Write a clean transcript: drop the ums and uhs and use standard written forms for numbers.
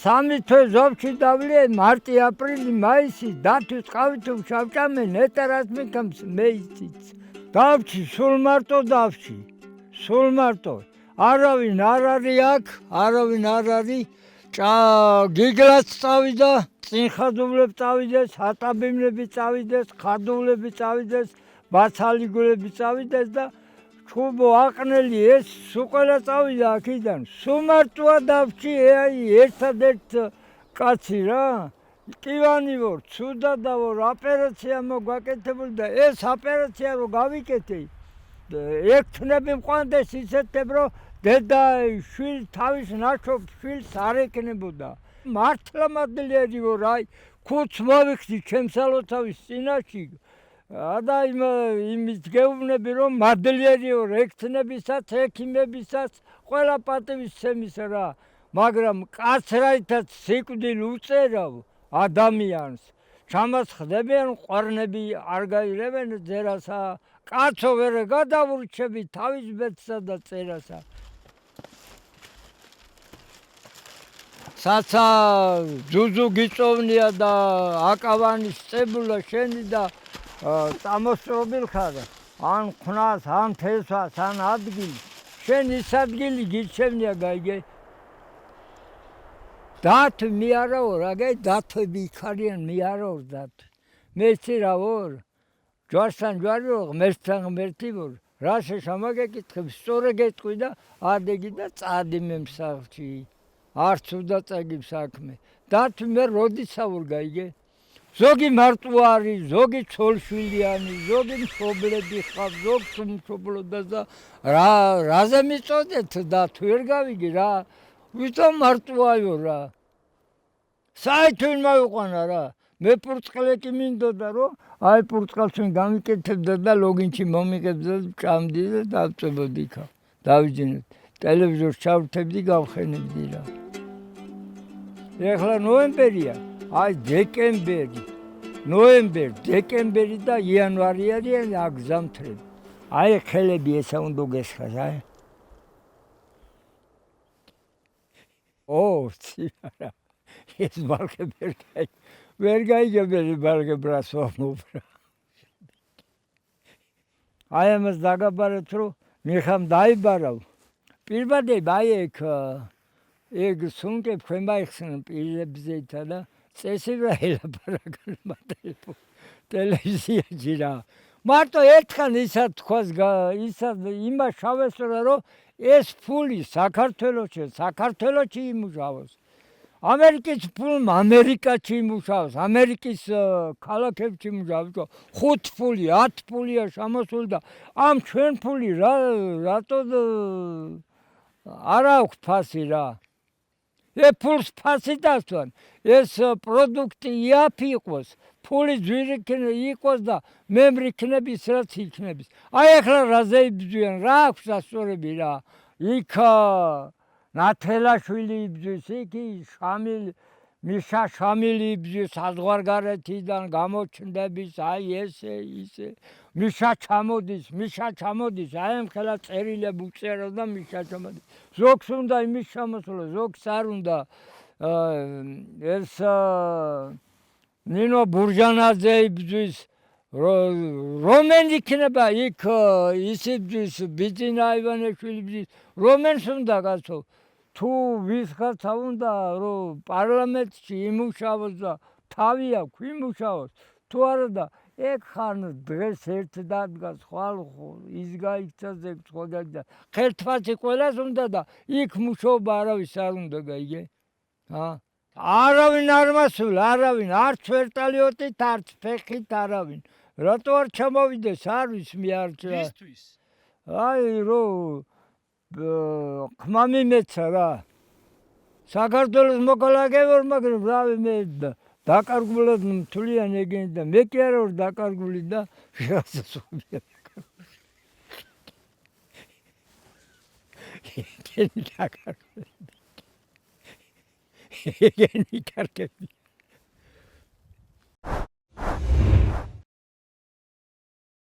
3 თვე ზობში დავლე მარტი, აპრილი, მაისი, დათვის ყავით შავჭამე ნეტარას მიქამს მეიციც. დავში, სულ მარტო დავში. სულ მარტო. არავინ არ არის აქ, არავინ არ არის. გიგლაც წავიდა, წინხადუვლებს წავიდეს, ატაბიმლები წავიდეს, ხადუვლები წავიდეს, ბაცალიგულები წავიდეს და ჩუბო აყნელი ეს სულ წავიდა აქედან. სულ მარტოა დავში, აი ერთადერთ კაცი რა. ტივანი ვარ, ცუდადა ვარ, ოპერაცია მოგვაკეთებული და ეს ოპერაცია რო გავიკეთე, ექთნები მყვანდეს ისეთებ რომ დედა შვილ თავის ნაშობ შვილს არ ეკნებოდა. მართლა მადლიერი ვარ, აი ქუც მოვიხდი ჩემს ალოთავის წინაშე. და იმის გეუბნები რომ მადლიერი ვარ ექთნებისაც, ექიმებისაც, ყველა პატივისცემის რა. მაგრამ კაცრაითაც სიკვდილ უწერავ ადამიანს. ჩამას ხდებიან ყვარნები არ გაიღებენ ძერასა. კაცო ვერ გადავრჩები თავის ბედსა და წერასა. საცა ძუძუ გიწოვნია და აკავანის წებულა შენი და წამოსწრობილ ხარ. ან ხნას, ან თესვას, ან ადგილს. შენ ის ადგილი გირჩევნია გაიგე. დათ მე არა ვარ, აგე დათები იქ არიან, მე არა ვარ დათ. მე იცი რა ვარ? ჯვარსთან ჯვარი ვარ, ღმერთთან ღმერთი ვარ. რა შეშამაგეკითხებ, სწორე გეტყვი და ადეგი და წადი მე მსახში. არც უნდა წაგი საქმე. დათ მე როდისა ვარ გაიგე? ზოგი მარტო არის, ზოგი ცოლშვილიანი, ზოგი მშობლები ხარ, ზოგს უმშობლოდა და რაზე მიწოდეთ დათ ვერ გავიგე რა. ვიტომ მარტოა რა. საერთოდ მოვიყვანა რა. მე პურწყლე კი მინდოდა რომ აი პურწყალს გამიკეთებდა და ლოგინში მომიგებდა და ჭამდი და დავწებოდი იქა. დავიჯინეთ. ტელევიზორს ჩავრთებდი, გავხენებდი რა. ეხლა ნოემბერია, აი დეკემბერი. ნოემბერი, დეკემბერი და იანვარი არიან აგზამთრები. აი ხელები ესა უნდა გესხას, აი. ციმარა. ეს ბალკები ვერ გაიგებენ ბალკებრას ვამობრა. აი ამას დაგაბარეთ რომ მიხამ დაიბარავ. პირბადებ აი ეგ სუნკე თქვენ მაიხსნენ პირებზეთა და წესი რა ელაპარაკან ტელევიზიაში რა. მარტო ერთხელ ისა თქვას იმას შავესრა რომ ეს ფული საქართველოში იმუშავოს. ამერიკის ფულმა ამერიკაში იმუშავოს, ამერიკის ქალაქებში იმუშავოს. 5 ფული, 10 ფულია შემოსული და ამ ჩვენ ფული რატო არ აქვს ფასი რა. ფულს ფასი დასვან, ეს პროდუქტი იაფი იყოს, ფული ძვირი იყოს და მემრი იქნების, რაც იქნების. აი ახლა რაზე იბრძვიან, რა აქვს დასწორები რა. იქ ნათელაშვილი იბრძვის, იქ მიშა შამილი იბრძვის საზღვარგარეთიდან გამოჩნდების, აი ესე, ისე. მიშა ჩამოდის, აი ამ ხელა წერილები უწერო და მიშა ჩამოდის. ზოგს უნდა იმის შემოსვლა, ზოგს არ უნდა. ეს ნინო ბურჟანაძე იბრძვის, რომენ იქნება იქ ის იბრძვის, ბიძინა ივანიშვილი იბრძვის, რომენს უნდა გასო. თუ ვისხაცა უნდა რომ პარლამენტში იმუშავოს და თავი აქვს იმუშავოს, თუ არა და ეგ ხან დღეს ერთ დადგას, ხვალ ის გაიქცა, ეგ სხვა გაიქცა. ხელთვაცი ყველას უნდა და იქ მუშაობა არავის არ უნდა გაიგე. არავინ არ მასულა, არავინ, არც ვერტალიოტით, არც ფეხით არავინ. რატო არ ჩამოვიდეს, არ ვიცი მე არ ვისთვის? აი რომ ხმა მიმეცა რა. საქართველოს მოკალაგე ვარ, მაგრამ რავი მე დაკარგულად მთლიან ეგენი და მე კი არა ვარ დაკარგული და ვიღაცას ვხდია დაკარგული. ეგენი დაკარგული. ეგენი კარგები.